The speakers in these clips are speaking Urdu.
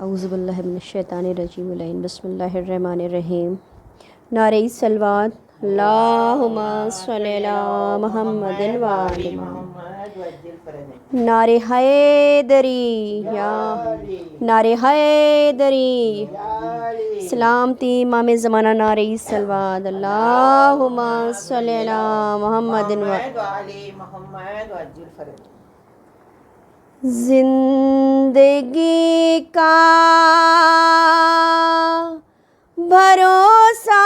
اعوذ باللہ من الشیطان الرجیم العین بسم اللہ الرحمن الرحیم. نعرہ صلوات. اللہم صلی علی محمد وآل محمد. نعرہ حیدری یا نعرہ حیدری. سلامتی امام زمانہ نعرہ صلوات. اللہم صلی علی محمد وآل محمد. زندگی کا بھروسہ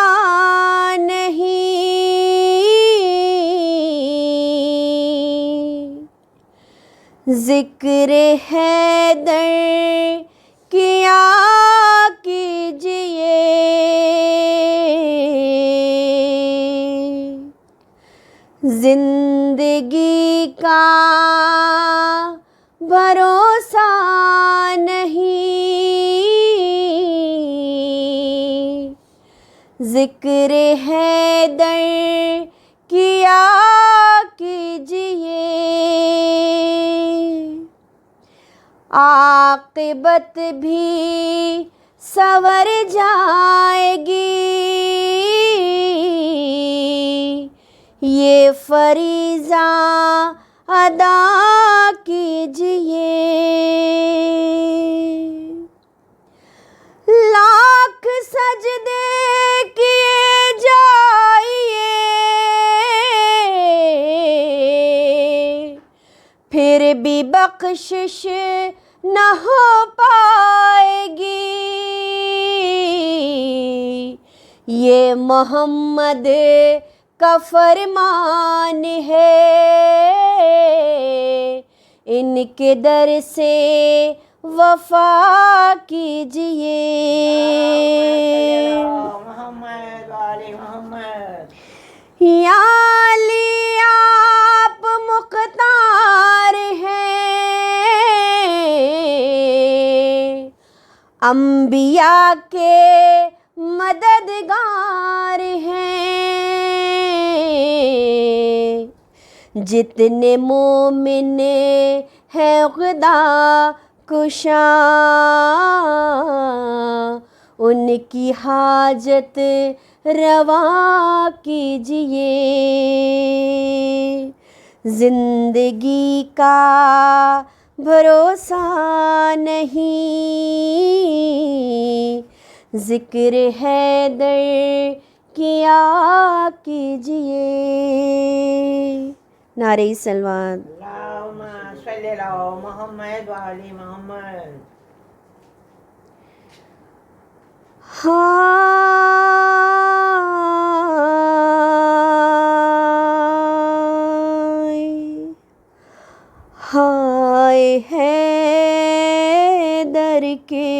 نہیں، ذکر حیدر کیا کیجئے، زندگی کا بھروسہ نہیں، ذکر حیدر کیا کیجئے، عاقبت بھی سنور جائے گی، یہ فریضہ ادا کیجئے، لاکھ سجدے کیے جائیے، پھر بھی بخشش نہ ہو پائے گی، یہ محمد کا فرمان ہے، ان کے در سے وفا کیجئے، یا علی آپ مختار ہیں، انبیاء کے مددگار ہیں، جتنے مومن ہیں خدا کشا، ان کی حاجت روا کیجئے، زندگی کا بھروسہ نہیں، ذکر حیدر کیا کیجئے. نعرہ صلوات. اللہم صلی علی محمد وآل محمد. ہائے حیدر کے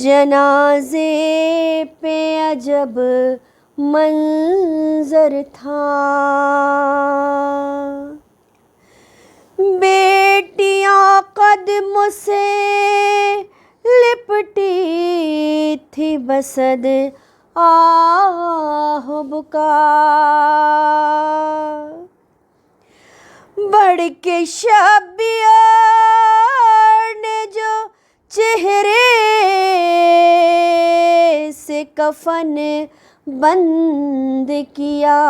جنازے پہ عجب منظر تھا، بیٹیاں قدموں سے لپٹی تھی بسد آہ بکا، بڑھ کے شبیر نے جو چہرے سے کفن بند کیا،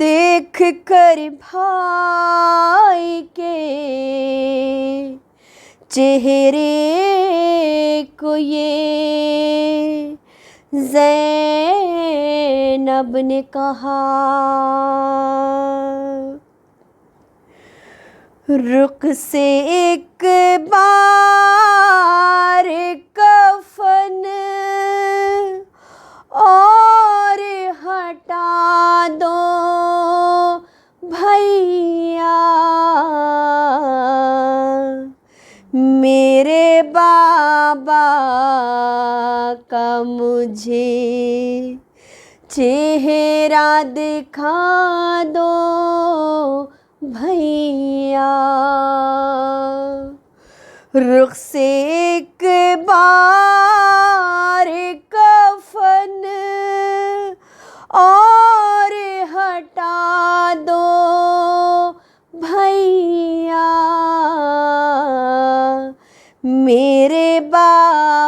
دیکھ کر بھائی کے چہرے کو یہ زینب نے کہا، رخ سے ایک بار کفن اور ہٹا دو بھیا، میرے بابا کا مجھے چہرہ دکھا دو بھیا، رخ سے ایک بار کفن اور ہٹا دو بھیا،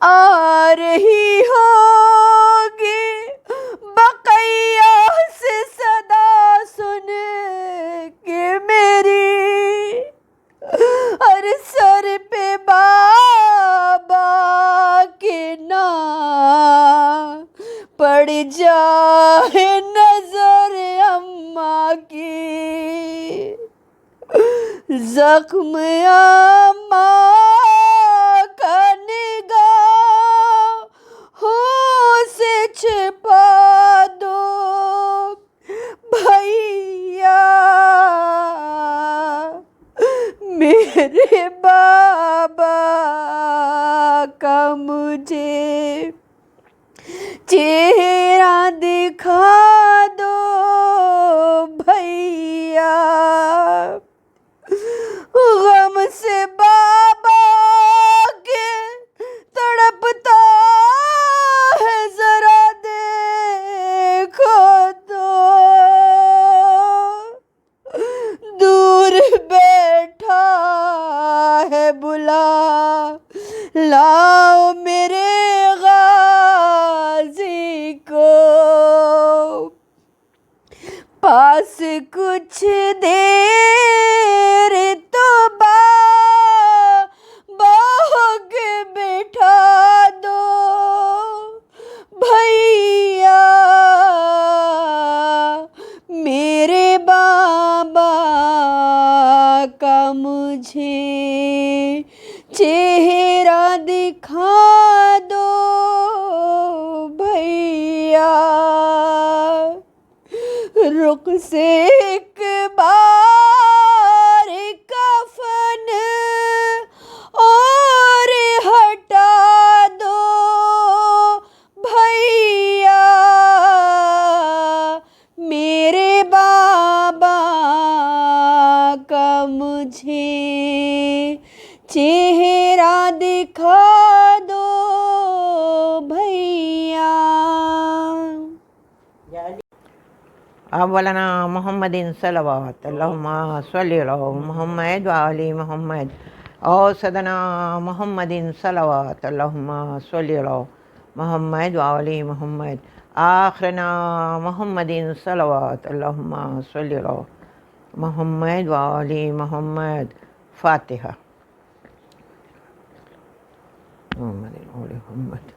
آ رہی ہوگی بقیہ سے صدا سن کے میری، ہر سر پہ بابا کے نام پڑ جائے نظر اماں کی، زخم اماں کا نگاہوں سے چھپا دو بھیا، میرے بابا کا مجھے چہرہ دکھا دو بھیا، غم سے بابا کے تڑپتا ہے ذرا دیکھو تو، دور بیٹھا ہے بلا لاؤ میرے غازی کو، پاس کچھ دیر تو باغ بٹھا دو بھیا، میرے بابا کا مجھے چہرہ دکھا دو بھیا، رخ سے ایک بار کفن اور ہٹا دو بھیا، میرے بابا کا مجھے چہرہ دکھا دو بھیا۔ اولانا محمد صلوات اللہم صلی علی محمد وعلی محمد، اوسطنا محمد صلوات اللہم صلی علی محمد وعلی محمد، آخرنا محمد صلوات اللہم صلی علی محمد وعلی محمد۔ فاتحہ۔ محمد وعلی محمد۔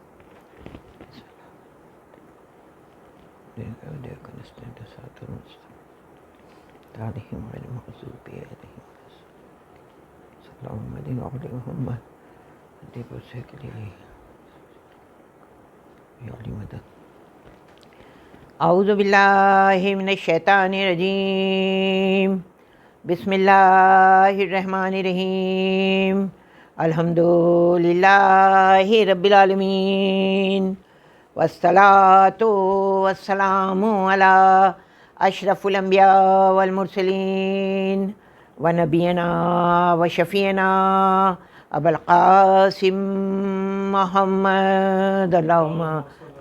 اعوذ باللہ من الشیطان الرجیم، بسم اللہ الرحمن الرحیم، الحمد للہ رب العالمین، والصلاة والسلام علی اشرف الانبیاء والمرسلین، ونبینا وشفیعنا ابو القاسم محمد، اللہم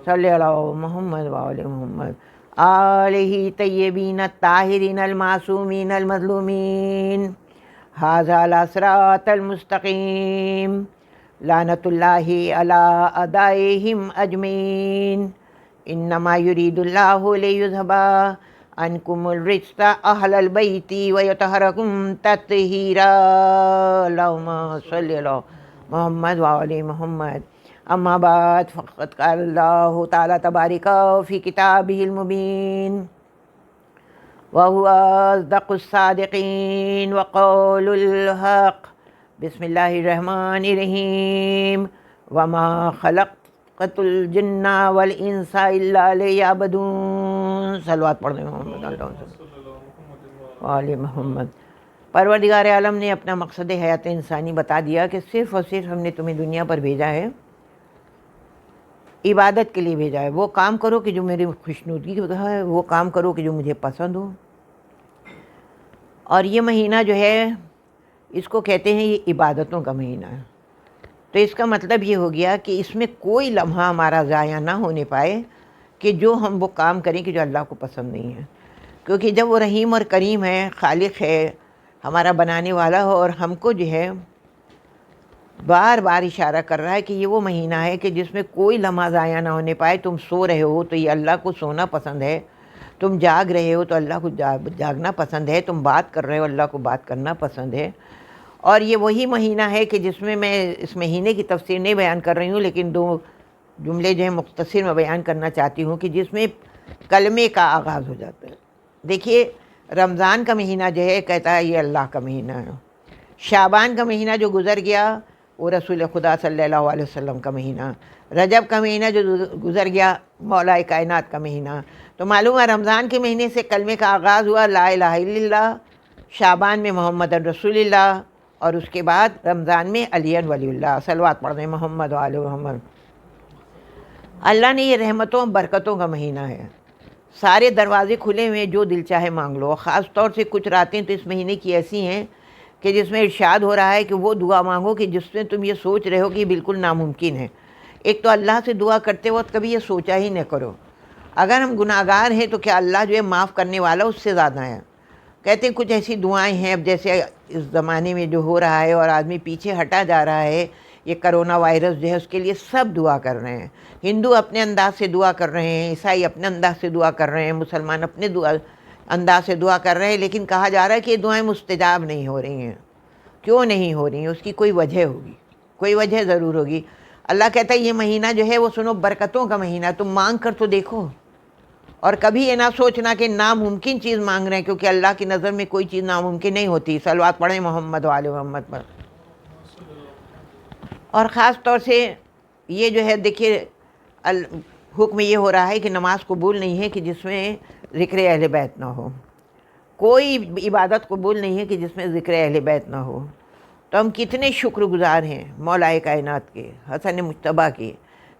صلی علی محمد وعلی محمد، آلہ طیبین الطاہرین المعصومین المظلومین، ھذا صراط المستقیم، لعنت اللہ علی اعدائہم اجمعین، انما یرید اللہ لیذھب عنکم الرجس اہل البیت ویطہرکم تطہیرا، اللہم صلی علی محمد وعلی محمد۔ اما بعد، فقد قال اللہ تعالی تبارک فی کتابہ المبین، وهو أصدق الصادقین وقول الحق، بسم اللہ الرحمن الرحیم، وما خلقت الجن والانس الا لیعبدون، صلوات پڑھنے محمد وعلی محمد۔ پروردگار عالم نے اپنا مقصد حیات انسانی بتا دیا کہ صرف اور صرف ہم نے تمہیں دنیا پر بھیجا ہے، عبادت کے لیے بھیجا ہے۔ وہ کام کرو کہ جو میری خوشنودگی ہے، وہ کام کرو کہ جو مجھے پسند ہو۔ اور یہ مہینہ جو ہے اس کو کہتے ہیں یہ عبادتوں کا مہینہ ہے۔ تو اس کا مطلب یہ ہو گیا کہ اس میں کوئی لمحہ ہمارا ضائع نہ ہونے پائے کہ جو ہم وہ کام کریں کہ جو اللہ کو پسند نہیں ہے، کیونکہ جب وہ رحیم اور کریم ہے، خالق ہے، ہمارا بنانے والا ہو، اور ہم کو جو ہے بار بار اشارہ کر رہا ہے کہ یہ وہ مہینہ ہے کہ جس میں کوئی لمحہ ضائع نہ ہونے پائے. تم سو رہے ہو تو یہ اللہ کو سونا پسند ہے، تم جاگ رہے ہو تو اللہ کو جاگنا پسند ہے، تم بات کر رہے ہو اللہ کو بات کرنا پسند ہے. اور یہ وہی مہینہ ہے کہ جس میں اس مہینے کی تفسیر نہیں بیان کر رہی ہوں، لیکن 2 جملے جو ہیں مختصر میں بیان کرنا چاہتی ہوں کہ جس میں کلمے کا آغاز ہو جاتا ہے. دیکھیے رمضان کا مہینہ جو ہے کہتا ہے یہ اللہ کا مہینہ ہے. شعبان کا مہینہ جو گزر گیا وہ رسول خدا صلی اللہ علیہ وسلم کا مہینہ. رجب کا مہینہ جو گزر گیا مولا کائنات کا مہینہ. تو معلوم ہے رمضان کے مہینے سے کلمے کا آغاز ہوا لا الہ الا اللہ، شعبان میں محمد رسول اللہ، اور اس کے بعد رمضان میں علی ولی اللہ. صلوات پڑھ رہے ہیں محمد و آل محمد. اللہ نے یہ رحمتوں برکتوں کا مہینہ ہے، سارے دروازے کھلے ہوئے، جو دل چاہے مانگ لو. خاص طور سے کچھ راتیں تو اس مہینے کی ایسی ہیں کہ جس میں ارشاد ہو رہا ہے کہ وہ دعا مانگو کہ جس میں تم یہ سوچ رہے ہو کہ بالکل ناممکن ہے. ایک تو اللہ سے دعا کرتے وقت کبھی یہ سوچا ہی نہ کرو اگر ہم گناہ گار ہیں تو کیا اللہ جو ہے معاف کرنے والا اس سے زیادہ ہے. کہتے ہیں کچھ ایسی دعائیں ہیں اب جیسے اس زمانے میں جو ہو رہا ہے اور آدمی پیچھے ہٹا جا رہا ہے، یہ کرونا وائرس جو ہے اس کے لیے سب دعا کر رہے ہیں. ہندو اپنے انداز سے دعا کر رہے ہیں، عیسائی اپنے انداز سے دعا کر رہے ہیں، مسلمان اپنے انداز سے دعا کر رہے ہیں، لیکن کہا جا رہا ہے کہ یہ دعائیں مستجاب نہیں ہو رہی ہیں. کیوں نہیں ہو رہی ہیں؟ اس کی کوئی وجہ ہوگی، کوئی وجہ ضرور ہوگی. اللہ کہتا ہے یہ مہینہ جو ہے وہ سنو برکتوں کا مہینہ، تم مانگ کر تو دیکھو. اور کبھی یہ نہ سوچنا کہ ناممکن چیز مانگ رہے ہیں، کیونکہ اللہ کی نظر میں کوئی چیز ناممکن نہیں ہوتی. صلوات پڑھیں محمد و آل محمد پر. اور خاص طور سے یہ جو ہے دیکھیے حکم یہ ہو رہا ہے کہ نماز قبول نہیں ہے کہ جس میں ذکر اہل بیت نہ ہو. کوئی عبادت قبول نہیں ہے کہ جس میں ذکر اہل بیت نہ ہو. تو ہم کتنے شکر گزار ہیں مولا کائنات کے، حسن مجتبیٰ کے،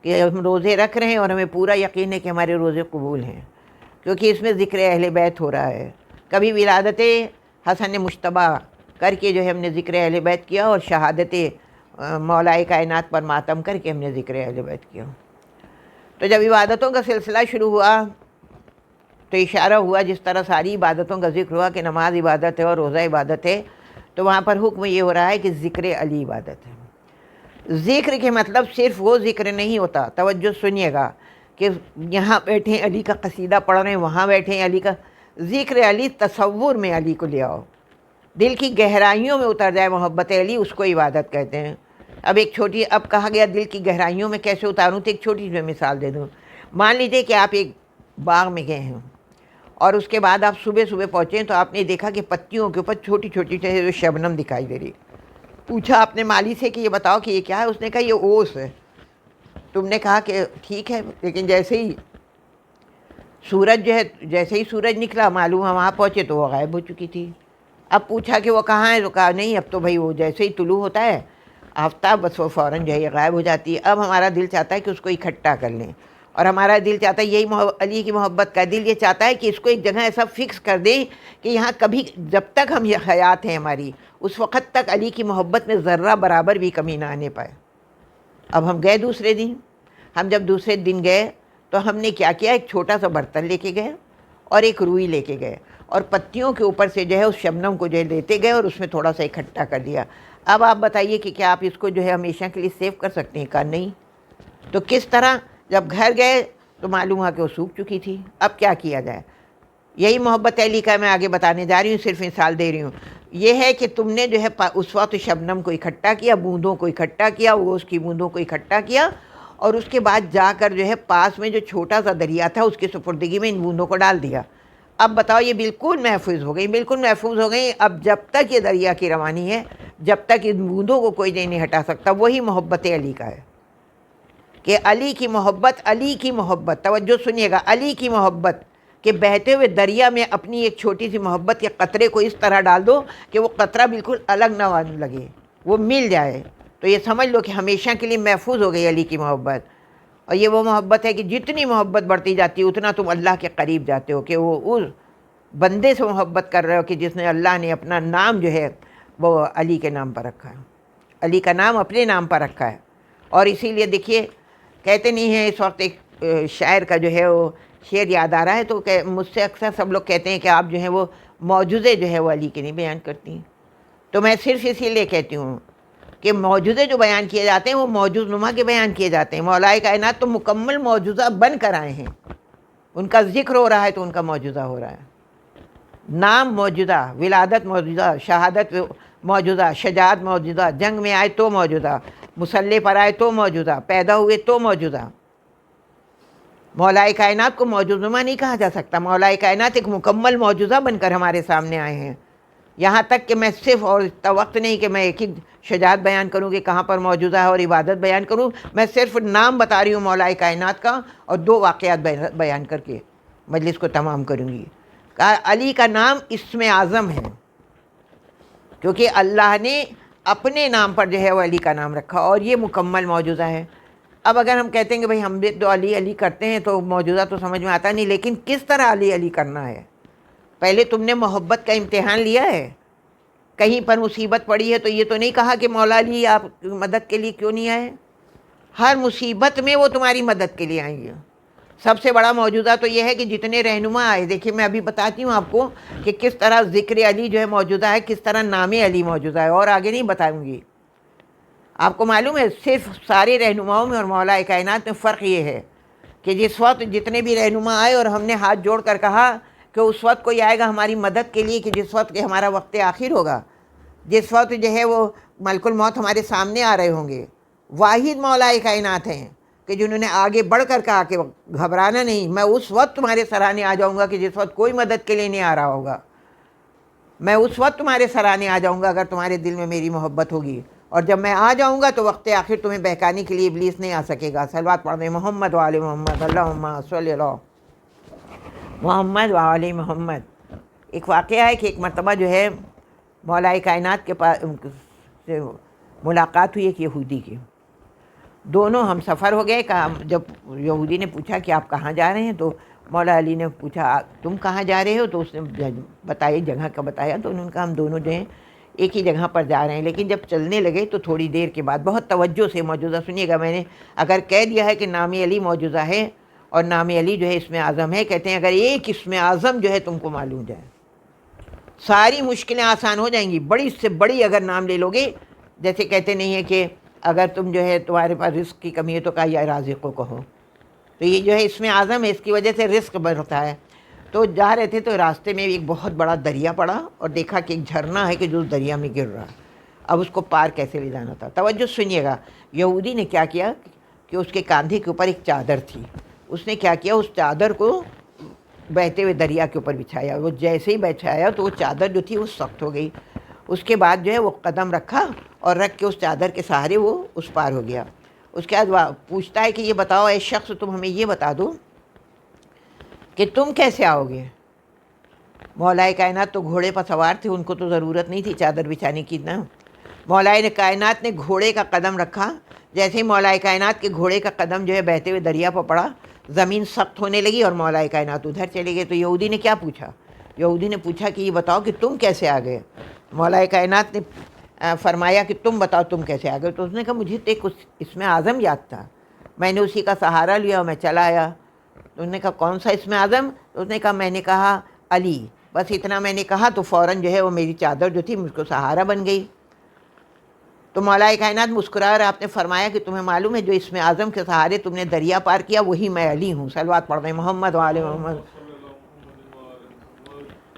کہ ہم روزے رکھ رہے ہیں اور ہمیں پورا یقین ہے کہ ہمارے روزے قبول ہیں، کیونکہ اس میں ذکر اہل بیت ہو رہا ہے. کبھی ولادت حسن مجتبیٰ کر کے جو ہے ہم نے ذکر اہل بیت کیا، اور شہادت مولا کائنات پر ماتم کر کے ہم نے ذکر اہل بیت کیا. تو جب عبادتوں کا سلسلہ شروع ہوا تو اشارہ ہوا، جس طرح ساری عبادتوں کا ذکر ہوا کہ نماز عبادت ہے اور روزہ عبادت ہے، تو وہاں پر حکم یہ ہو رہا ہے کہ ذکر علی عبادت ہے. ذکر کے مطلب صرف وہ ذکر نہیں ہوتا، توجہ سنیے گا، کہ یہاں بیٹھیں علی کا قصیدہ پڑھ رہے ہیں، وہاں بیٹھیں علی کا ذکر. علی تصور میں علی کو لے آؤ، دل کی گہرائیوں میں اتر جائے محبت علی، اس کو عبادت کہتے ہیں. اب اب کہا گیا دل کی گہرائیوں میں کیسے اتاروں، تو ایک چھوٹی سی مثال دے دوں. مان لیجیے کہ آپ ایک باغ میں گئے ہیں اور اس کے بعد آپ صبح صبح پہنچے تو آپ نے دیکھا کہ پتیوں کے اوپر چھوٹی چھوٹی شبنم دکھائی دے رہی. پوچھا آپ نے مالی سے کہ یہ بتاؤ کہ یہ کیا ہے، اس نے کہا یہ اوس ہے. تم نے کہا کہ ٹھیک ہے، لیکن جیسے ہی سورج نکلا معلوم ہے وہاں پہنچے تو وہ غائب ہو چکی تھی. اب پوچھا کہ وہ کہاں ہے، تو کہا نہیں اب تو بھائی وہ جیسے ہی طلوع ہوتا ہے آفتاب بس وہ فوراً جو ہے یہ غائب ہو جاتی ہے. اب ہمارا دل چاہتا ہے کہ اس کو اکٹھا کر لیں، اور ہمارا دل چاہتا ہے یہی علی کی محبت کا دل یہ چاہتا ہے کہ اس کو ایک جگہ ایسا فکس کر دیں کہ یہاں کبھی جب تک ہم یہ حیات ہیں ہماری اس وقت تک علی کی محبت میں ذرہ برابر بھی کمی نہ آنے پائے. اب ہم گئے دوسرے دن، ہم جب دوسرے دن گئے تو ہم نے کیا کیا، ایک چھوٹا سا برتن لے کے گئے اور ایک روئی لے کے گئے، اور پتیوں کے اوپر سے جو ہے اس شبنم کو جو ہے لیتے گئے اور اس میں تھوڑا سا اکٹھا کر دیا. اب آپ بتائیے کہ کیا آپ اس کو جو ہے ہمیشہ کے لیے سیو کر سکتے ہیں؟ کہا نہیں. تو کس طرح؟ جب گھر گئے تو معلوم ہوا کہ وہ سوکھ چکی تھی. اب کیا کیا جائے؟ یہی محبت علی کا میں آگے بتانے جا رہی ہوں، صرف مثال دے رہی ہوں. یہ ہے کہ تم نے جو ہے اس وقت شبنم کو اکٹھا کیا، بوندوں کو اکٹھا کیا، وہ اس کی بوندوں کو اکٹھا کیا، اور اس کے بعد جا کر جو ہے پاس میں جو چھوٹا سا دریا تھا اس کی سپردگی میں ان بوندوں کو ڈال دیا. اب بتاؤ یہ بالکل محفوظ ہو گئی، بالکل محفوظ ہو گئی. اب جب تک یہ دریا کی روانی ہے، جب تک ان بوندوں کو کوئی نہیں ہٹا سکتا. وہی محبت علی کا ہے کہ علی کی محبت، توجہ سنیے گا، علی کی محبت کہ بہتے ہوئے دریا میں اپنی ایک چھوٹی سی محبت کے قطرے کو اس طرح ڈال دو کہ وہ قطرہ بالکل الگ نہ لگے، وہ مل جائے. تو یہ سمجھ لو کہ ہمیشہ کے لیے محفوظ ہو گئی علی کی محبت. اور یہ وہ محبت ہے کہ جتنی محبت بڑھتی جاتی ہے اتنا تم اللہ کے قریب جاتے ہو، کہ وہ اس بندے سے محبت کر رہے ہو کہ جس نے اللہ نے اپنا نام جو ہے وہ علی کے نام پر رکھا ہے، علی کا نام اپنے نام پر رکھا ہے. اور اسی لیے دیکھیے کہتے نہیں ہیں، اس وقت ایک شاعر کا جو ہے وہ شعر یاد آ رہا ہے، تو مجھ سے اکثر سب لوگ کہتے ہیں کہ آپ جو ہیں وہ معجزے جو ہے وہ علی کے نہیں بیان کرتی ہیں. تو میں صرف اسی لیے کہتی ہوں کہ موجودے جو بیان کیے جاتے ہیں وہ موجود نما کے بیان کیے جاتے ہیں. مولا کائنات تو مکمل موجودہ بن کر آئے ہیں، ان کا ذکر ہو رہا ہے تو ان کا موجودہ ہو رہا ہے. نام موجودہ، ولادت موجودہ، شہادت موجودہ، شجاعت موجودہ، جنگ میں آئے تو موجودہ، مسلح پر آئے تو موجودہ، پیدا ہوئے تو موجودہ. مولا کائنات کو موجود نما نہیں کہا جا سکتا. مولا کائنات ایک مکمل موجودہ بن کر ہمارے سامنے آئے ہیں. یہاں تک کہ میں صرف، اور اتنا وقت نہیں کہ میں ایک ہی شجاعت بیان کروں کہ کہاں پر موجودہ ہے اور عبادت بیان کروں. میں صرف نام بتا رہی ہوں مولا کائنات کا، اور 2 واقعات بیان کر کے مجلس کو تمام کروں گی. کہا علی کا نام اسم اعظم ہے، کیونکہ اللہ نے اپنے نام پر جو ہے وہ علی کا نام رکھا، اور یہ مکمل موجودہ ہے. اب اگر ہم کہتے ہیں کہ بھئی ہم بھی تو علی علی کرتے ہیں تو موجودہ تو سمجھ میں آتا نہیں، لیکن کس طرح علی علی کرنا ہے؟ پہلے تم نے محبت کا امتحان لیا ہے؟ کہیں پر مصیبت پڑی ہے تو یہ تو نہیں کہا کہ مولا علی آپ مدد کے لیے کیوں نہیں آئے؟ ہر مصیبت میں وہ تمہاری مدد کے لیے آئیں گے. سب سے بڑا موجودہ تو یہ ہے کہ جتنے رہنما آئے، دیکھیے میں ابھی بتاتی ہوں آپ کو کہ کس طرح ذکر علی جو ہے موجودہ ہے، کس طرح نام علی موجودہ ہے، اور آگے نہیں بتاؤں گی. آپ کو معلوم ہے صرف سارے رہنماؤں میں اور مولا کائنات میں فرق یہ ہے کہ جس وقت جتنے بھی رہنما آئے اور ہم نے ہاتھ جوڑ کر کہا کہ اس وقت کوئی آئے گا ہماری مدد کے لیے کہ جس وقت کہ ہمارا وقت آخر ہوگا، جس وقت جو ہے وہ ملک الموت ہمارے سامنے آ رہے ہوں گے، واحد مولا کائنات ہیں کہ جنہوں نے آگے بڑھ کر کہا کہ گھبرانا نہیں، میں اس وقت تمہارے سرانے آ جاؤں گا کہ جس وقت کوئی مدد کے لیے نہیں آ رہا ہوگا. میں اس وقت تمہارے سرانے آ جاؤں گا اگر تمہارے دل میں میری محبت ہوگی، اور جب میں آ جاؤں گا تو وقت آخر تمہیں بہکانے کے لیے ابلیس نہیں آ سکے گا. صلوات پڑھ دیں محمد وآل محمد، اللہم صلی اللہ محمد وآل محمد. ایک واقعہ ہے کہ ایک مرتبہ جو ہے مولا کائنات کے پاس سے ملاقات ہوئی ایک یہودی کی. دونوں ہم سفر ہو گئے. جب یہودی نے پوچھا کہ آپ کہاں جا رہے ہیں تو مولا علی نے پوچھا تم کہاں جا رہے ہو، تو اس نے بتایا، جگہ کا بتایا. تو انہوں نے کہا ہم دونوں جو ہیں ایک ہی جگہ پر جا رہے ہیں. لیکن جب چلنے لگے تو تھوڑی دیر کے بعد بہت توجہ سے موجودہ سنیے گا، میں نے اگر کہہ دیا ہے کہ نام علی موجودہ ہے اور نام علی جو ہے اسم اعظم ہے، کہتے ہیں اگر ایک اسم اعظم جو ہے تم کو معلوم جائے ساری مشکلیں آسان ہو جائیں گی. بڑی سے بڑی اگر نام لے لو گے، جیسے کہتے نہیں ہے کہ اگر تم جو ہے تمہارے پاس رزق کی کمی ہے تو کہا یا رازق کو کہو، تو یہ جو ہے اسم اعظم ہے، اس کی وجہ سے رزق بڑھتا ہے. تو جا رہے تھے تو راستے میں ایک بہت بڑا دریا پڑا اور دیکھا کہ ایک جھرنا ہے کہ جو اس دریا میں گر رہا. اب اس کو پار کیسے لے جانا تھا؟ توجہ سنیے گا. یہودی نے کیا کیا کہ اس کے کاندھے کے اوپر ایک چادر تھی، اس نے کیا کیا، اس چادر کو بہتے ہوئے دریا کے اوپر بچھایا. وہ جیسے ہی بچھایا تو وہ چادر جو تھی وہ سخت ہو گئی. اس کے بعد جو ہے وہ قدم رکھا اور رکھ کے اس چادر کے سہارے وہ اس پار ہو گیا. اس کے بعد پوچھتا ہے کہ یہ بتاؤ اے شخص، تم ہمیں یہ بتا دو کہ تم کیسے آؤ گے؟ مولا کائنات تو گھوڑے پر سوار تھے، ان کو تو ضرورت نہیں تھی چادر بچھانے کی. نا مولا کائنات نے گھوڑے کا قدم رکھا، جیسے ہی مولا کائنات کے گھوڑے کا قدم جو ہے بہتے ہوئے دریا پر پڑا، زمین سخت ہونے لگی اور مولا کائنات ادھر چلے گئے. تو یہودی نے کیا پوچھا؟ یہودی نے پوچھا کہ یہ بتاؤ کہ تم کیسے آ گئے؟ مولا کائنات نے فرمایا کہ تم بتاؤ تم کیسے آ گئے؟ تو اس نے کہا مجھے تو ایک اسم اعظم یاد تھا، میں نے اسی کا سہارا لیا اور میں چلا آیا. تو انہوں نے کہا کون سا اسم اعظم؟ تو اس نے کہا میں نے کہا علی، بس اتنا میں نے کہا تو فوراً جو ہے وہ میری چادر جو تھی مجھ کو سہارا بن گئی. تو مولا کائنات مسکرا اور آپ نے فرمایا کہ تمہیں معلوم ہے جو اسم اعظم کے سہارے تم نے دریا پار کیا وہی میں علی ہوں. صلوات پڑھ رہے ہیں محمد وآل محمد.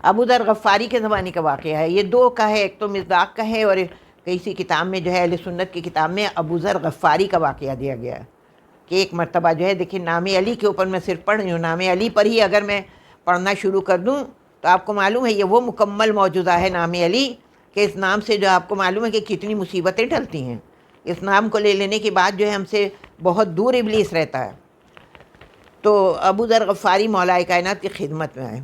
ابو ذر غفاری کے زمانے کا واقعہ ہے. یہ 2 کا ہے، ایک تو مصداق کا ہے اور کسی کتاب میں جو ہے اہل سنت کی کتاب میں ابو ذر غفاری کا واقعہ دیا گیا ہے کہ ایک مرتبہ جو ہے دیکھیں نام علی کے اوپر میں صرف پڑھ رہی ہوں، نام علی پر ہی اگر میں پڑھنا شروع کر دوں تو آپ کو معلوم ہے یہ وہ مکمل موجودہ ہے نام علی کہ اس نام سے جو آپ کو معلوم ہے کہ کتنی مصیبتیں ٹلتی ہیں. اس نام کو لے لینے کے بعد جو ہے ہم سے بہت دور ابلیس رہتا ہے. تو ابو ذر غفاری مولا کائنات کی خدمت میں آئے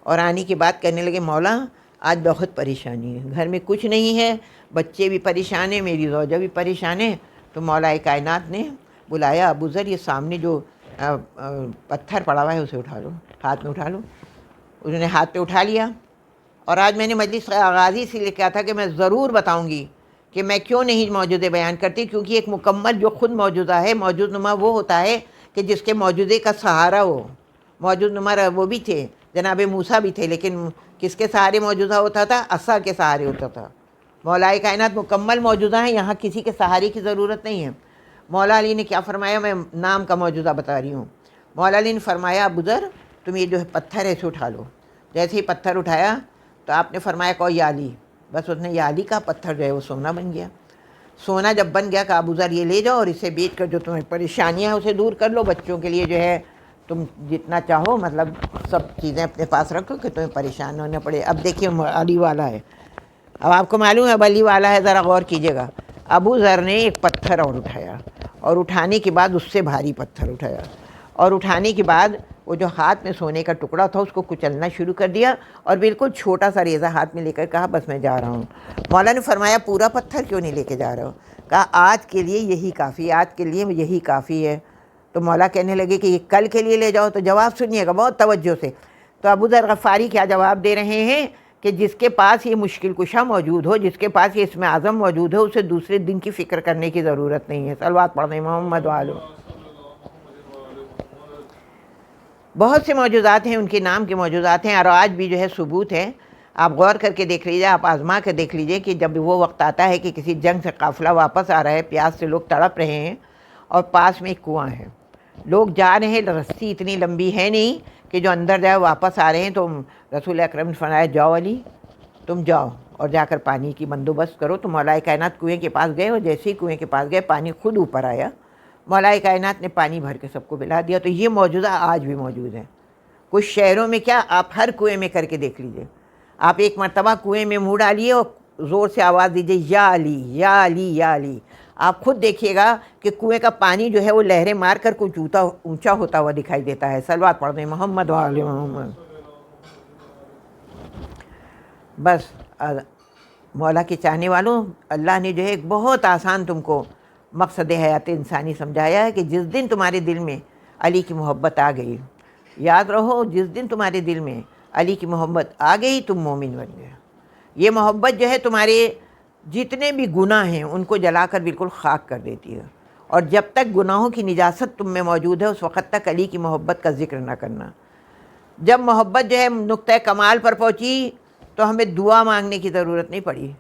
اور آنے کی بات کرنے لگے مولا آج بہت پریشانی ہے، گھر میں کچھ نہیں ہے، بچے بھی پریشان ہیں، میری زوجہ بھی پریشان ہے. تو مولا کائنات نے بلایا ابو ذر یہ سامنے جو پتھر پڑا ہوا ہے اسے اٹھا لو، ہاتھ میں اٹھا لو. انہوں نے ہاتھ پہ اٹھا لیا. اور آج میں نے مجلس کا آغاز ہی سے لے کیا تھا کہ میں ضرور بتاؤں گی کہ میں کیوں نہیں موجودے بیان کرتی، کیونکہ ایک مکمل جو خود موجودہ ہے، موجود نما وہ ہوتا ہے کہ جس کے موجودے کا سہارا ہو. موجود نما وہ بھی تھے، جناب موسیٰ بھی تھے، لیکن کس کے سہارے موجودہ ہوتا تھا؟ عصا کے سہارے ہوتا تھا. مولا کائنات مکمل موجودہ ہیں، یہاں کسی کے سہارے کی ضرورت نہیں ہے۔ مولا علی نے کیا فرمایا، میں نام کا موجودہ بتا رہی ہوں۔ مولا علی نے فرمایا ابو ذر تم یہ جو ہے پتھر ہے اسے اٹھا لو۔ جیسے ہی پتھر اٹھایا تو آپ نے فرمایا کہو یا علی، بس اس نے یا علی کا، پتھر جو ہے وہ سونا بن گیا۔ سونا جب بن گیا کہ ابو ذر یہ لے جاؤ اور اسے بیچ کر جو تمہیں پریشانیاں ہیں اسے دور کر لو، بچوں کے لیے جو ہے تم جتنا چاہو مطلب سب چیزیں اپنے پاس رکھو کہ تمہیں پریشان نہ ہونا پڑے۔ اب دیکھیے علی والا ہے، اب آپ کو معلوم ہے اب علی والا ہے، ذرا غور کیجیے گا۔ ابو ذر نے ایک پتھر اور اٹھایا، اور اٹھانے کے بعد اس سے بھاری پتھر اٹھایا، اور اٹھانے کے بعد وہ جو ہاتھ میں سونے کا ٹکڑا تھا اس کو کچلنا شروع کر دیا، اور بالکل چھوٹا سا ریزہ ہاتھ میں لے کر کہا بس میں جا رہا ہوں۔ مولا نے فرمایا پورا پتھر کیوں نہیں لے کے جا رہا ہو؟ کہا آج کے لیے یہی کافی، آج کے لیے یہی کافی ہے۔ تو مولا کہنے لگے کہ یہ کل کے لیے لے جاؤ۔ تو جواب سنیے گا بہت توجہ سے۔ تو ابو ذر غفاری کیا جواب دے رہے ہیں کہ جس کے پاس یہ مشکل کشا موجود ہو، جس کے پاس یہ اسم اعظم موجود ہو، اسے دوسرے دن کی فکر کرنے کی ضرورت نہیں ہے۔ صلوات پڑھیں محمد والو۔ بہت سے موجودات ہیں، ان کے نام کے موجودات ہیں، اور آج بھی جو ہے ثبوت ہے۔ آپ غور کر کے دیکھ لیجیے، آپ آزما کے دیکھ لیجیے کہ جب وہ وقت آتا ہے کہ کسی جنگ سے قافلہ واپس آ رہا ہے، پیاس سے لوگ تڑپ رہے ہیں اور پاس میں ایک کنواں ہے، لوگ جا رہے ہیں، رسی اتنی لمبی ہے نہیں کہ جو اندر جائے واپس آ رہے ہیں، تو رسول اکرم نے فرمایا جاؤ علی تم جاؤ اور جا کر پانی کی بندوبست کرو۔ تو مولا کائنات کنویں کے پاس گئے، اور جیسے ہی کنویں کے پاس گئے پانی خود اوپر آیا، مولا کائنات نے پانی بھر کے سب کو پلا دیا۔ تو یہ موجودہ آج بھی موجود ہے۔ کچھ شہروں میں کیا، آپ ہر کنویں میں کر کے دیکھ لیجئے، آپ ایک مرتبہ کنویں میں منہ ڈالیے اور زور سے آواز دیجئے یا علی یا علی یا علی، آپ خود دیکھیے گا کہ کنویں کا پانی جو ہے وہ لہریں مار کر کچھ اونچا ہوتا ہوا دکھائی دیتا ہے۔ صلوات پڑھ دیں محمد وآل محمد۔ بس مولا کے چاہنے والوں، اللہ نے جو ہے ایک بہت آسان تم کو مقصد حیات انسانی سمجھایا ہے کہ جس دن تمہارے دل میں علی کی محبت آ گئی، یاد رہو جس دن تمہارے دل میں علی کی محبت آ گئی تم مومن بن گئے۔ یہ محبت جو ہے تمہارے جتنے بھی گناہ ہیں ان کو جلا کر بالکل خاک کر دیتی ہے، اور جب تک گناہوں کی نجاست تم میں موجود ہے اس وقت تک علی کی محبت کا ذکر نہ کرنا۔ جب محبت جو ہے نقطۂ کمال پر پہنچی تو ہمیں دعا مانگنے کی ضرورت نہیں پڑی۔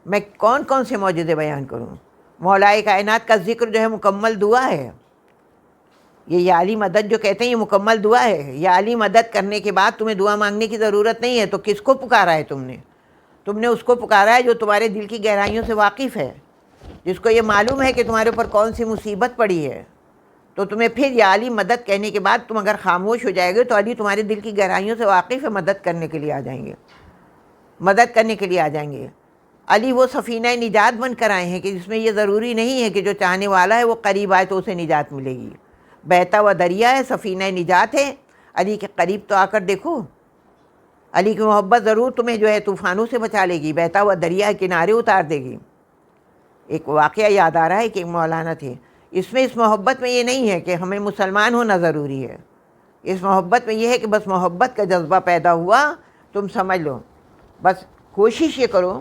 میں کون کون سے معجزے بیان کروں؟ مولا کائنات کا ذکر جو ہے مکمل دعا ہے۔ یہ یا علی مدد جو کہتے ہیں یہ مکمل دعا ہے۔ یا علی مدد کرنے کے بعد تمہیں دعا مانگنے کی ضرورت نہیں ہے۔ تو کس کو پکارا ہے تم نے اس کو پکارا ہے جو تمہارے دل کی گہرائیوں سے واقف ہے، جس کو یہ معلوم ہے کہ تمہارے اوپر کون سی مصیبت پڑی ہے۔ تو تمہیں پھر یا علی مدد کہنے کے بعد تم اگر خاموش ہو جائے گے تو علی تمہارے دل کی گہرائیوں سے واقف ہے، مدد کرنے کے لیے آ جائیں گے، مدد کرنے کے لیے آ جائیں گے۔ علی وہ سفینہ نجات بن کر آئے ہیں کہ جس میں یہ ضروری نہیں ہے کہ جو چاہنے والا ہے وہ قریب آئے تو اسے نجات ملے گی۔ بہتا ہوا دریا ہے، سفینہ نجات ہے، علی کے قریب تو آ کر دیکھو۔ علی کی محبت ضرور تمہیں جو ہے طوفانوں سے بچا لے گی، بہتا ہوا دریا کنارے اتار دے گی۔ ایک واقعہ یاد آ رہا ہے کہ ایک مولانا تھے، اس محبت میں یہ نہیں ہے کہ ہمیں مسلمان ہونا ضروری ہے، اس محبت میں یہ ہے کہ بس محبت کا جذبہ پیدا ہوا، تم سمجھ لو، بس کوشش یہ کرو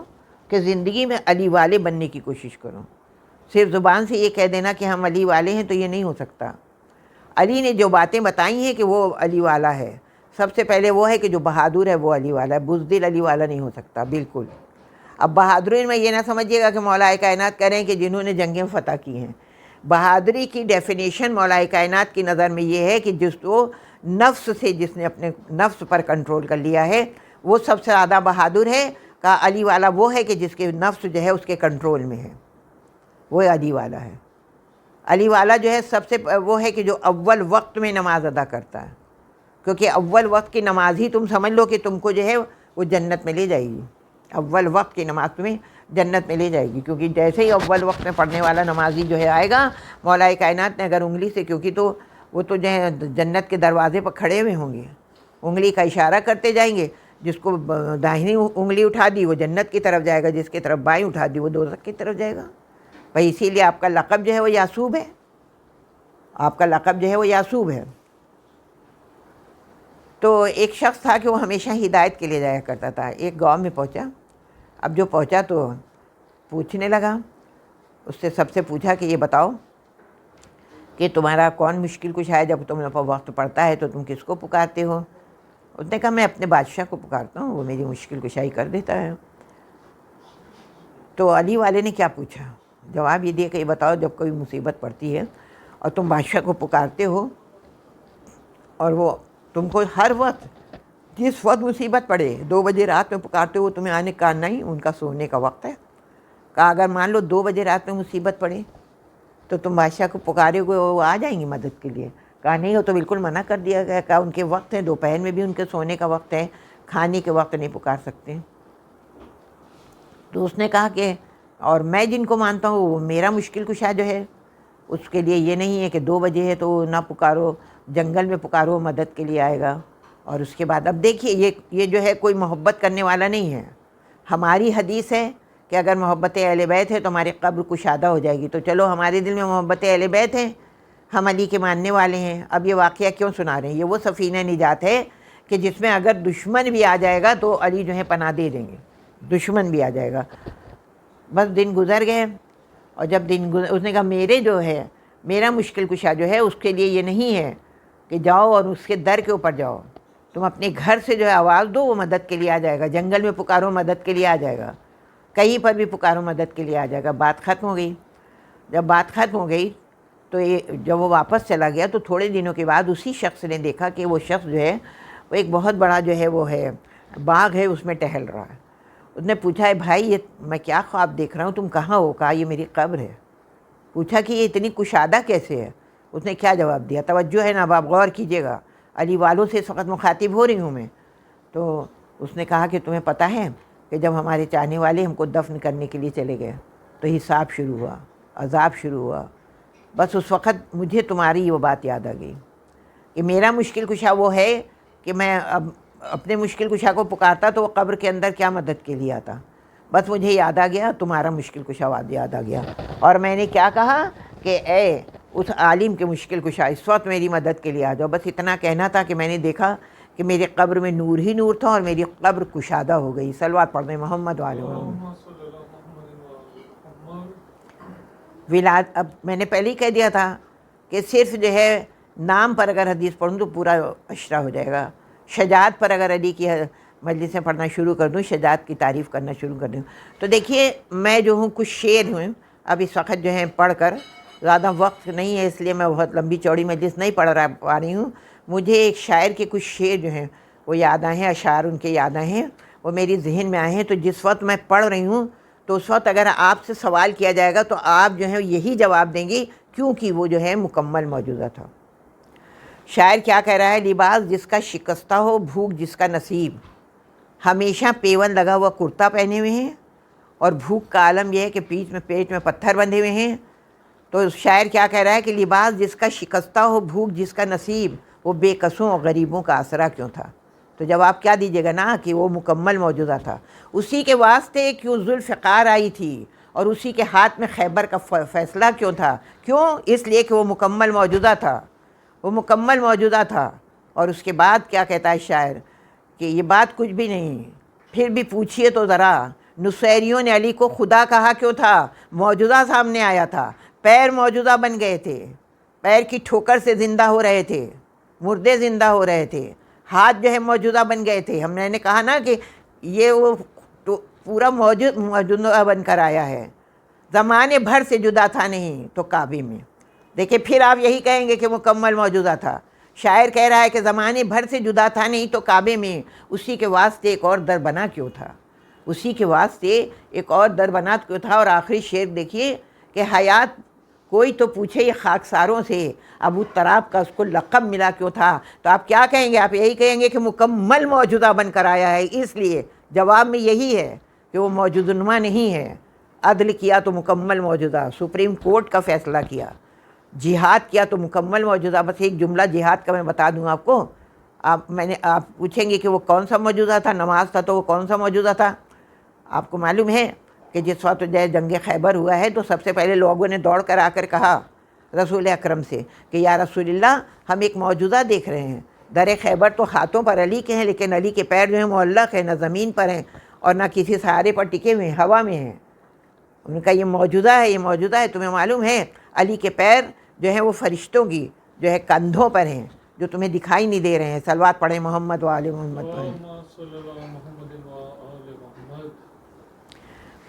کہ زندگی میں علی والے بننے کی کوشش کرو۔ صرف زبان سے یہ کہہ دینا کہ ہم علی والے ہیں تو یہ نہیں ہو سکتا۔ علی نے جو باتیں بتائی ہیں کہ وہ علی والا ہے، سب سے پہلے وہ ہے کہ جو بہادر ہے وہ علی والا ہے، بزدل علی والا نہیں ہو سکتا بالکل۔ اب بہادری میں یہ نہ سمجھیے گا کہ مولا کائنات کہہ رہے ہیں کہ جنہوں نے جنگیں فتح کی ہیں۔ بہادری کی ڈیفینیشن مولا کائنات کی نظر میں یہ ہے کہ جس کو نفس سے، جس نے اپنے نفس پر کنٹرول کر لیا ہے وہ سب سے زیادہ بہادر ہے۔ کہ علی والا وہ ہے کہ جس کے نفس جو ہے اس کے کنٹرول میں ہے، وہ علی والا ہے۔ علی والا جو ہے سب سے وہ ہے کہ جو اول وقت میں نماز ادا کرتا ہے، کیونکہ اول وقت کی نماز ہی تم سمجھ لو کہ تم کو جو ہے وہ جنت میں لے جائے گی۔ اول وقت کی نماز تمہیں جنت میں لے جائے گی، کیونکہ جیسے ہی اول وقت میں پڑھنے والا نمازی جو ہے آئے گا، مولا کائنات نے اگر انگلی سے، کیونکہ تو وہ تو جو ہے جنت کے دروازے پر کھڑے ہوئے ہوں گے، انگلی کا اشارہ کرتے جائیں گے، جس کو داہنی انگلی اٹھا دی وہ جنت کی طرف جائے گا، جس کی طرف بائیں اٹھا دی وہ دوزخ کی طرف جائے گا۔ بھائی اسی لیے آپ کا لقب جو ہے وہ یعصوب ہے، آپ کا لقب جو ہے وہ یعصوب ہے۔ تو ایک شخص تھا کہ وہ ہمیشہ ہدایت کے لیے جایا کرتا تھا۔ ایک گاؤں میں پہنچا، اب جو پہنچا تو پوچھنے لگا، اس سے سب سے پوچھا کہ یہ بتاؤ کہ تمہارا کون مشکل کشا ہے، جب تم پر وقت پڑتا ہے تو تم کس کو پکارتے ہو؟ اس نے کہا میں اپنے بادشاہ کو پکارتا ہوں، وہ میری مشکل کشائی کر دیتا ہے۔ تو علی والے نے کیا پوچھا؟ جواب یہ دیا کہ یہ بتاؤ جب کوئی مصیبت پڑتی ہے اور تم بادشاہ کو پکارتے ہو اور وہ تم کو ہر وقت جس وقت مصیبت پڑے 2 بجے رات میں پکارتے ہو، تمہیں آنے کا نہیں، ان کا سونے کا وقت ہے. کہا اگر مان لو 2 بجے رات میں مصیبت پڑے تو تم بادشاہ کو پکارے ہوئے وہ آ جائیں گی مدد کے لیے؟ کہا نہیں، وہ تو بالکل منع کر دیا گیا. کہا ان کے وقت ہے، دوپہر میں بھی ان کے سونے کا وقت ہے، کھانے کے وقت نہیں پکار سکتے. تو اس نے کہا کہ اور میں جن کو مانتا ہوں وہ میرا مشکل کشا جو ہے اس کے لیے یہ نہیں ہے کہ 2 بجے ہے تو نہ پکارو، جنگل میں پکارو مدد کے لیے آئے گا. اور اس کے بعد اب دیکھیے یہ جو ہے کوئی محبت کرنے والا نہیں ہے. ہماری حدیث ہے کہ اگر محبت اہل بیت ہے تو ہماری قبر کشادہ ہو جائے گی. تو چلو ہمارے دل میں محبت اہل بیت ہے، ہم علی کے ماننے والے ہیں. اب یہ واقعہ کیوں سنا رہے ہیں؟ یہ وہ سفینہ نجات ہے کہ جس میں اگر دشمن بھی آ جائے گا تو علی جو ہے پناہ دے دیں گے، دشمن بھی آ جائے گا. بس دن گزر گئے اور جب اس نے کہا میرے جو ہے میرا مشکل کشا جو ہے اس کے لیے یہ نہیں ہے کہ جاؤ اور اس کے در کے اوپر جاؤ، تم اپنے گھر سے جو ہے آواز دو وہ مدد کے لیے آ جائے گا. جنگل میں پکارو مدد کے لیے آ جائے گا، کہیں پر بھی پکارو مدد کے لیے آ جائے گا. بات ختم ہو گئی. جب بات ختم ہو گئی تو جب وہ واپس چلا گیا تو تھوڑے دنوں کے بعد اسی شخص نے دیکھا کہ وہ شخص جو ہے وہ ایک بہت بڑا جو ہے وہ ہے باغ ہے اس میں ٹہل رہا ہے. اس نے پوچھا ہے بھائی یہ میں کیا خواب دیکھ رہا ہوں، تم کہاں ہو؟ کہا یہ میری قبر ہے. پوچھا کہ یہ اتنی کشادہ کیسے ہے؟ اس نے کیا جواب دیا؟ توجہ ہے نا، اب آپ غور کیجیے گا، علی والوں سے اس وقت مخاطب ہو رہی ہوں میں. تو اس نے کہا کہ تمہیں پتہ ہے کہ جب ہمارے چاہنے والے ہم کو دفن کرنے کے لیے چلے گئے تو حساب شروع ہوا، عذاب شروع ہوا. بس اس وقت مجھے تمہاری وہ بات یاد آ گئی کہ میرا مشکل کشا وہ ہے کہ میں اب اپنے مشکل کشا کو پکارتا تو وہ قبر کے اندر کیا مدد کے لیے آتا. بس مجھے یاد آ گیا تمہارا مشکل کشا یاد آ گیا. اور میں نے کیا کہا کہ اے اس عالم کے مشکل کشا اس وقت میری مدد کے لیے آ جاؤ. بس اتنا کہنا تھا کہ میں نے دیکھا کہ میری قبر میں نور ہی نور تھا اور میری قبر کشادہ ہو گئی. صلوات پڑھ دیں محمد والے ولاد. اب میں نے پہلے ہی کہہ دیا تھا کہ صرف جو ہے نام پر اگر حدیث پڑھوں تو پورا اشرا ہو جائے گا. شجاعت پر اگر علی کی مجلسیں پڑھنا شروع کر دوں، شجاعت کی تعریف کرنا شروع کر دوں تو دیکھیے میں جو ہوں کچھ شعر ہوں اب اس وقت جو ہے پڑھ کر، زیادہ وقت نہیں ہے اس لیے میں بہت لمبی چوڑی مجلس نہیں پڑھ پا رہی ہوں. مجھے ایک شاعر کے کچھ شعر جو ہیں وہ یاد آئے ہیں، اشعار ان کے یاد آئے ہیں، وہ میری ذہن میں آئے ہیں. تو جس وقت میں پڑھ رہی ہوں تو اس وقت اگر آپ سے سوال کیا جائے گا تو آپ جو ہے یہی جواب دیں گی کیونکہ وہ جو ہے مکمل موجودہ تھا. شاعر کیا کہہ رہا ہے؟ لباس جس کا شکستہ ہو، بھوک جس کا نصیب، ہمیشہ پیون لگا ہوا کرتا پہنے ہوئے ہیں اور بھوک کا عالم یہ ہے کہ پیٹ میں پتھر بندھے ہوئے ہیں. تو شاعر کیا کہہ رہا ہے کہ لباس جس کا شکستہ ہو، بھوک جس کا نصیب، وہ بے کسوں اور غریبوں کا آسرا کیوں تھا؟ تو جواب کیا دیجیے گا نا کہ وہ مکمل موجودہ تھا. اسی کے واسطے کیوں ذوالفقار آئی تھی اور اسی کے ہاتھ میں خیبر کا فیصلہ کیوں تھا؟ کیوں؟ اس لیے کہ وہ مکمل موجودہ تھا، وہ مکمل موجودہ تھا. اور اس کے بعد کیا کہتا ہے شاعر کہ یہ بات کچھ بھی نہیں، پھر بھی پوچھئے تو ذرا نصیریوں نے علی کو خدا کہا کیوں تھا؟ موجودہ سامنے آیا تھا، پیر موجودہ بن گئے تھے، پیر کی ٹھوکر سے زندہ ہو رہے تھے، مردے زندہ ہو رہے تھے، ہاتھ جو ہے موجودہ بن گئے تھے. ہم نے کہا نا کہ یہ وہ پورا موجودہ بن کر آیا ہے، زمانے بھر سے جدا تھا نہیں تو کعبے میں. دیکھیں پھر آپ یہی کہیں گے کہ مکمل موجودہ تھا. شاعر کہہ رہا ہے کہ زمانے بھر سے جدا تھا نہیں تو کعبے میں، اسی کے واسطے ایک اور در بنا کیوں تھا، اسی کے واسطے ایک اور در بنا کیوں تھا. اور آخری شعر دیکھیے کہ حیات کوئی تو پوچھے یہ خاکساروں سے ابو تراب کا اس کو لقب ملا کیوں تھا؟ تو آپ کیا کہیں گے؟ آپ یہی کہیں گے کہ مکمل موجودہ بن کر آیا ہے. اس لیے جواب میں یہی ہے کہ وہ موجود نما نہیں ہے. عدل کیا تو مکمل موجودہ، سپریم کورٹ کا فیصلہ کیا، جہاد کیا تو مکمل موجودہ. بس ایک جملہ جہاد کا میں بتا دوں آپ کو. آپ پوچھیں گے کہ وہ کون سا موجودہ تھا؟ نماز تھا تو وہ کون سا موجودہ تھا؟ آپ کو معلوم ہے کہ جس وقت جنگ خیبر ہوا ہے تو سب سے پہلے لوگوں نے دوڑ کر آ کر کہا رسول اکرم سے کہ یا رسول اللہ ہم ایک موجودہ دیکھ رہے ہیں. در خیبر تو ہاتھوں پر علی کے ہیں لیکن علی کے پیر جو ہیں معلق ہیں، نہ زمین پر ہیں اور نہ کسی سہارے پر ٹکے ہوئے ہیں، ہوا میں ہیں. ان کا یہ موجودہ ہے، یہ موجودہ ہے. تمہیں معلوم ہے علی کے پیر جو ہیں وہ فرشتوں کی جو ہے کندھوں پر ہیں جو تمہیں دکھائی نہیں دے رہے ہیں. صلوات پڑھیں محمد و آل محمد.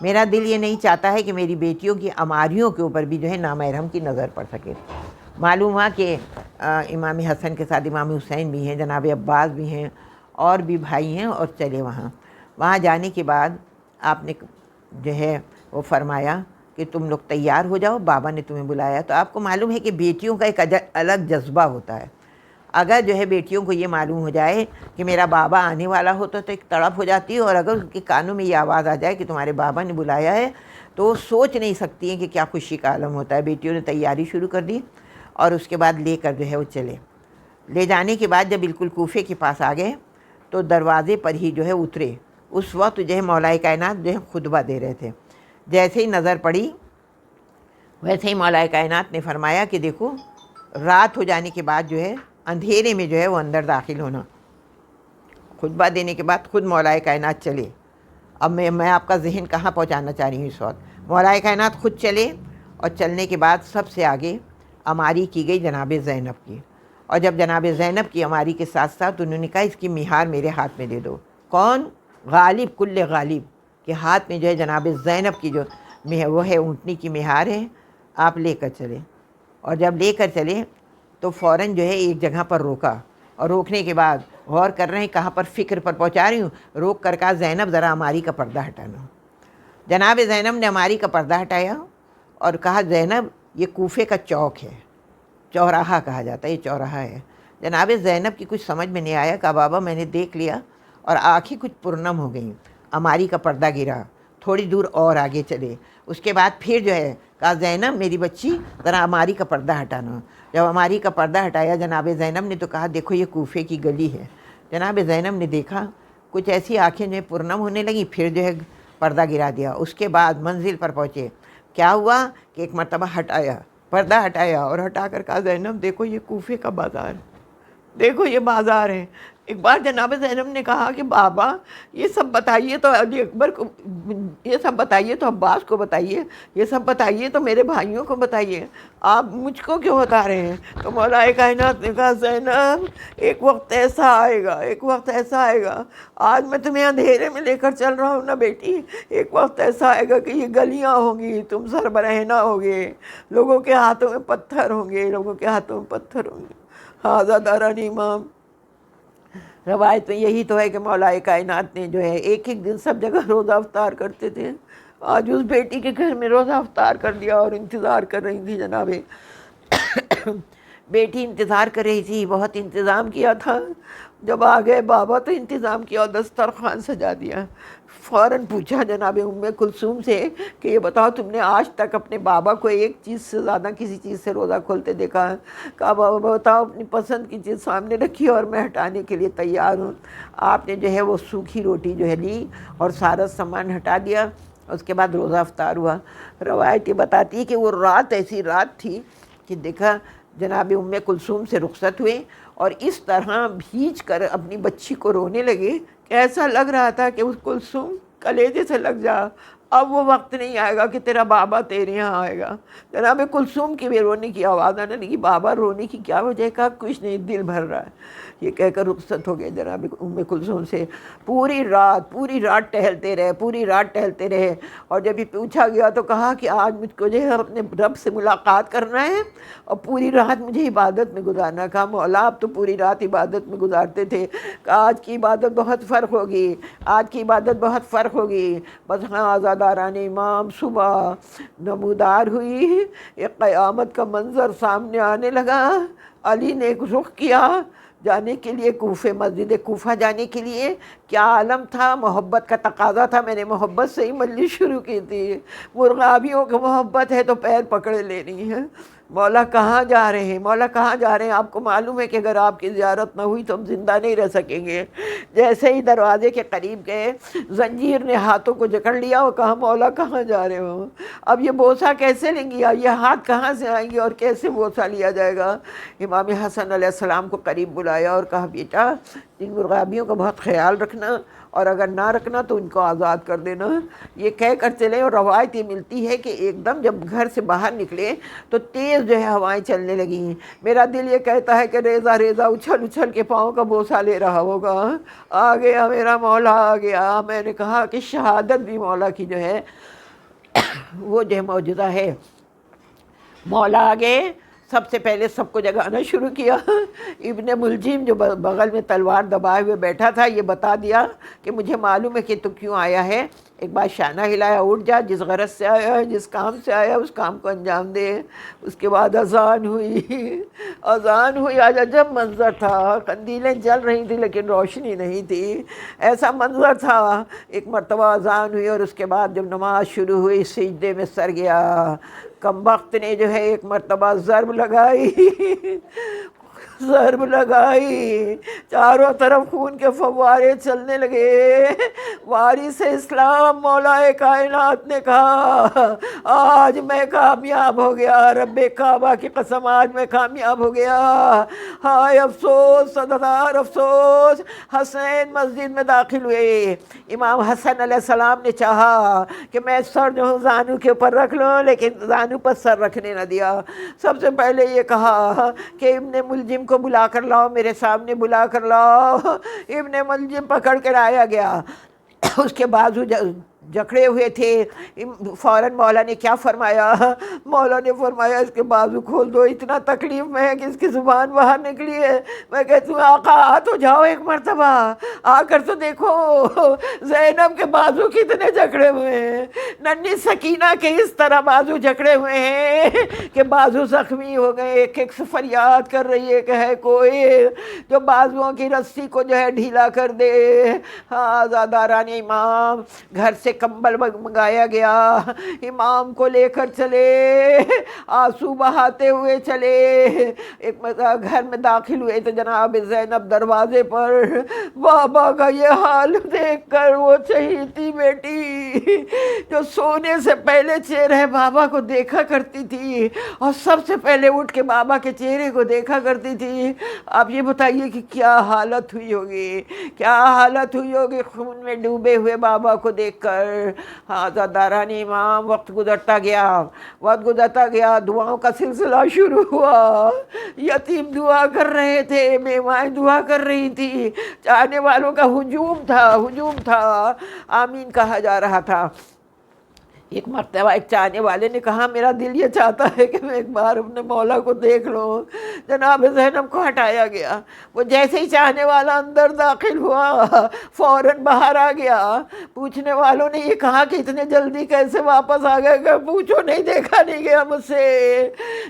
میرا دل یہ نہیں چاہتا ہے کہ میری بیٹیوں کی عماریوں کے اوپر بھی جو ہے نامحرم کی نظر پڑ سکے۔ معلوم ہوا کہ امام حسن کے ساتھ امام حسین بھی ہیں، جناب عباس بھی ہیں، اور بھی بھائی ہیں، اور چلے وہاں جانے کے بعد آپ نے جو ہے وہ فرمایا کہ تم لوگ تیار ہو جاؤ، بابا نے تمہیں بلایا۔ تو آپ کو معلوم ہے کہ بیٹیوں کا ایک الگ جذبہ ہوتا ہے۔ اگر جو ہے بیٹیوں کو یہ معلوم ہو جائے کہ میرا بابا آنے والا ہوتا تو ایک تڑپ ہو جاتی ہے، اور اگر ان کے کانوں میں یہ آواز آ جائے کہ تمہارے بابا نے بلایا ہے تو وہ سوچ نہیں سکتی ہیں کہ کیا خوشی کا عالم ہوتا ہے۔ بیٹیوں نے تیاری شروع کر دی، اور اس کے بعد لے کر جو ہے وہ چلے۔ لے جانے کے بعد جب بالکل کوفے کے پاس آ گئے تو دروازے پر ہی جو ہے اترے۔ اس وقت جو ہے مولا کائنات جو ہے خطبہ دے رہے تھے۔ جیسے ہی نظر پڑی ویسے ہی مولا کائنات نے فرمایا کہ دیکھو، رات ہو جانے کے بعد جو ہے اندھیرے میں جو ہے وہ اندر داخل ہونا۔ خطبہ دینے کے بعد خود مولا کائنات چلے۔ اب میں آپ کا ذہن کہاں پہنچانا چاہ رہی ہوں اس وقت۔ مولا کائنات خود چلے، اور چلنے کے بعد سب سے آگے عماری کی گئی جناب زینب کی۔ اور جب جناب زینب کی عماری کے ساتھ ساتھ انہوں نے کہا اس کی مہار میرے ہاتھ میں دے دو۔ کون؟ غالب، کل غالب کے ہاتھ میں جو ہے جناب زینب کی جو وہ ہے اونٹنی کی مہار ہے، آپ لے کر چلے۔ اور جب لے کر چلے تو فوراً جو ہے ایک جگہ پر روکا، اور روکنے کے بعد غور کر رہے ہیں کہاں پر، فکر پر پہنچا رہی ہوں، روک کر کہا زینب ذرا عماری کا پردہ ہٹانا۔ جناب زینب نے عماری کا پردہ ہٹایا اور کہا زینب یہ کوفے کا چوک ہے، چوراہا کہا جاتا ہے، یہ چوراہا ہے۔ جناب زینب کی کچھ سمجھ میں نہیں آیا، کہا بابا میں نے دیکھ لیا، اور آنکھیں کچھ پرنم ہو گئیں۔ عماری کا پردہ گرا، تھوڑی دور اور آگے چلے، اس کے بعد پھر جو ہے کہا زینب میری بچی ذرا عماری کا پردہ ہٹانا۔ جب عماری کا پردہ ہٹایا جناب زینب نے تو کہا دیکھو یہ کوفے کی گلی ہے۔ جناب زینب نے دیکھا کچھ ایسی آنکھیں جو ہے پرنم ہونے لگیں، پھر جو ہے پردہ گرا دیا۔ اس کے بعد منزل پر پہنچے، کیا ہوا کہ ایک مرتبہ ہٹایا، پردہ ہٹایا، اور ہٹا کر کہا زینب دیکھو یہ کوفے کا بازار ہے، دیکھو یہ بازار ہے۔ ایک بار جناب زینب نے کہا کہ بابا یہ سب بتائیے تو علی اکبر کو، یہ سب بتائیے تو عباس کو بتائیے، یہ سب بتائیے تو میرے بھائیوں کو بتائیے، آپ مجھ کو کیوں بتا رہے ہیں؟ تو مولا کائنات نے کہا زینب ایک وقت ایسا آئے گا، ایک وقت ایسا آئے گا، آج میں تمہیں اندھیرے میں لے کر چل رہا ہوں نا بیٹی، ایک وقت ایسا آئے گا کہ یہ گلیاں ہوں گی، تم سربرہنا ہوگے، لوگوں کے ہاتھوں میں پتھر ہوں گے، لوگوں کے ہاتھوں میں پتھر ہوں گے۔ ہاذا دارانی امام، روایت میں یہی تو ہے کہ مولا کائنات نے جو ہے ایک ایک دن سب جگہ روزہ افطار کرتے تھے۔ آج اس بیٹی کے گھر میں روزہ افطار کر دیا، اور انتظار کر رہی تھی جناب بیٹی انتظار کر رہی تھی، بہت انتظام کیا تھا۔ جب آ گئے بابا تو انتظام کیا اور دسترخوان سجا دیا۔ فوراً پوچھا جناب کلثوم سے کہ یہ بتاؤ تم نے آج تک اپنے بابا کو ایک چیز سے زیادہ کسی چیز سے روزہ کھولتے دیکھا ہے؟ کہا بابا بتاؤ، اپنی پسند کی چیز سامنے رکھی اور میں ہٹانے کے لیے تیار ہوں۔ آپ نے جو ہے وہ سوکھی روٹی جو ہے لی اور سارا سامان ہٹا دیا، اس کے بعد روزہ افطار ہوا۔ روایت یہ بتاتی ہے کہ وہ رات ایسی رات تھی کہ دیکھا جناب کلثوم سے رخصت ہوئے، اور اس طرح بھیج کر اپنی بچی کو رونے لگے کہ ایسا لگ رہا تھا کہ اس کلثوم کلیجے سے لگ جا، اب وہ وقت نہیں آئے گا کہ تیرا بابا تیرے یہاں آئے گا۔ جناب کلثوم کی بھی رونے کی آواز آنے لگی۔ بابا رونے کی کیا وجہ؟ کہا کچھ نہیں، دل بھر رہا ہے۔ یہ کہہ کر رخصت ہو گئے جناب کلثوم سے۔ پوری رات ٹہلتے رہے، پوری رات ٹہلتے رہے، اور جب یہ پوچھا گیا تو کہا کہ آج مجھ کو جو ہے اپنے رب سے ملاقات کرنا ہے اور پوری رات مجھے عبادت میں گزارنا۔ کہا مولا آپ تو پوری رات عبادت میں گزارتے تھے۔ کہا آج کی عبادت بہت فرق ہوگی، آج کی عبادت بہت فرق ہوگی۔ بس ہاں آزاداران امام صبح نمودار ہوئی، ایک قیامت کا منظر سامنے آنے لگا۔ علی نے ایک رخ کیا جانے کے لیے کوفے، مسجد کوفہ جانے کے لیے۔ کیا عالم تھا، محبت کا تقاضا تھا، میں نے محبت سے ہی مجلس شروع کی تھی۔ مرغابیوں کی محبت ہے تو پیر پکڑے لینی ہے۔ مولا کہاں جا رہے ہیں، مولا کہاں جا رہے ہیں؟ آپ کو معلوم ہے کہ اگر آپ کی زیارت نہ ہوئی تو ہم زندہ نہیں رہ سکیں گے۔ جیسے ہی دروازے کے قریب گئے، زنجیر نے ہاتھوں کو جکڑ لیا اور کہا مولا کہاں جا رہے ہو؟ اب یہ بوسہ کیسے لیں گی، یہ ہاتھ کہاں سے آئیں گے اور کیسے بوسہ لیا جائے گا؟ امام حسن علیہ السلام کو قریب بلایا اور کہا بیٹا ان مرغابیوں کا بہت خیال رکھنا، اور اگر نہ رکھنا تو ان کو آزاد کر دینا۔ یہ کہہ کر چلے، اور روایت یہ ملتی ہے کہ ایک دم جب گھر سے باہر نکلے تو تیز جو ہے ہوائیں چلنے لگیں۔ میرا دل یہ کہتا ہے کہ ریزہ ریزہ اچھل اچھل کے پاؤں کا بوسہ لے رہا ہوگا، آ گیا میرا مولا آ گیا۔ میں نے کہا کہ شہادت بھی مولا کی جو ہے وہ جو ہے معجزہ ہے۔ مولا آگے سب سے پہلے سب کو جگانا شروع کیا۔ ابن ملجم جو بغل میں تلوار دبائے ہوئے بیٹھا تھا، یہ بتا دیا کہ مجھے معلوم ہے کہ تو کیوں آیا ہے، ایک بار شانہ ہلایا، اٹھ جا، جس غرض سے آیا ہے، جس کام سے آیا اس کام کو انجام دے۔ اس کے بعد اذان ہوئی، اذان ہوئی۔ آج عجب منظر تھا، قندیلیں جل رہی تھیں لیکن روشنی نہیں تھی، ایسا منظر تھا۔ ایک مرتبہ اذان ہوئی اور اس کے بعد جب نماز شروع ہوئی سجدے میں سر گیا۔ کم وقت نے جو ہے ایک مرتبہ ضرب لگائی، ضرب لگائی، چاروں طرف خون کے فوارے چلنے لگے۔ وارث اسلام مولا کائنات نے کہا آج میں کامیاب ہو گیا، رب کعبہ کی قسم آج میں کامیاب ہو گیا۔ ہائے افسوس، صددار افسوس۔ حسین مسجد میں داخل ہوئے، امام حسن علیہ السلام نے چاہا کہ میں سر جو ہوں زانو کے اوپر رکھ لوں، لیکن زانو پر سر رکھنے نہ دیا۔ سب سے پہلے یہ کہا کہ ابن ملجم کو بلا کر لاؤ، میرے سامنے بلا کر لاؤ۔ ابن ملجم پکڑ کر آیا گیا، اس کے بازو جکڑے ہوئے تھے۔ فوراً مولا نے کیا فرمایا؟ مولا نے فرمایا اس کے بازو کھول دو، اتنا تکلیف میں ہے کہ اس کی زبان باہر نکلی ہے۔ میں کہتی ہوں آقا آ تو جاؤ ایک مرتبہ، آ کر تو دیکھو زینب کے بازو کتنے جکڑے ہوئے ہیں، ننھی سکینہ کے اس طرح بازو جکڑے ہوئے ہیں کہ بازو زخمی ہو گئے۔ ایک ایک سے فریاد کر رہی ہے کہ ہے کوئی جو بازوؤں کی رسی کو جو ہے ڈھیلا کر دے۔ آزاداران امام، گھر سے کمبل منگایا گیا، امام کو لے کر چلے، آنسو بہاتے ہوئے چلے۔ ایک گھر میں داخل ہوئے تو جناب زینب دروازے پر، بابا کا یہ حال دیکھ کر وہ چہیتی بیٹی جو سونے سے پہلے چہرے بابا کو دیکھا کرتی تھی اور سب سے پہلے اٹھ کے بابا کے چہرے کو دیکھا کرتی تھی، آپ یہ بتائیے کہ کیا حالت ہوئی ہوگی، کیا حالت ہوئی ہوگی خون میں ڈوبے ہوئے بابا کو دیکھ کر۔ داران امام، وقت گزرتا گیا، دعاؤں کا سلسلہ شروع ہوا۔ یتیم دعا کر رہے تھے، بیوائیں دعا کر رہی تھی، چاہنے والوں کا ہجوم تھا، آمین کہا جا رہا تھا۔ ایک مرتبہ ایک چاہنے والے نے کہا میرا دل یہ چاہتا ہے کہ میں ایک بار اپنے مولا کو دیکھ لوں۔ جناب زینب کو ہٹایا گیا، وہ جیسے ہی چاہنے والا اندر داخل ہوا فوراً باہر آ گیا۔ پوچھنے والوں نے یہ کہا کہ اتنے جلدی کیسے واپس آ گئے؟ کہ پوچھو نہیں، دیکھا نہیں گیا مجھ سے،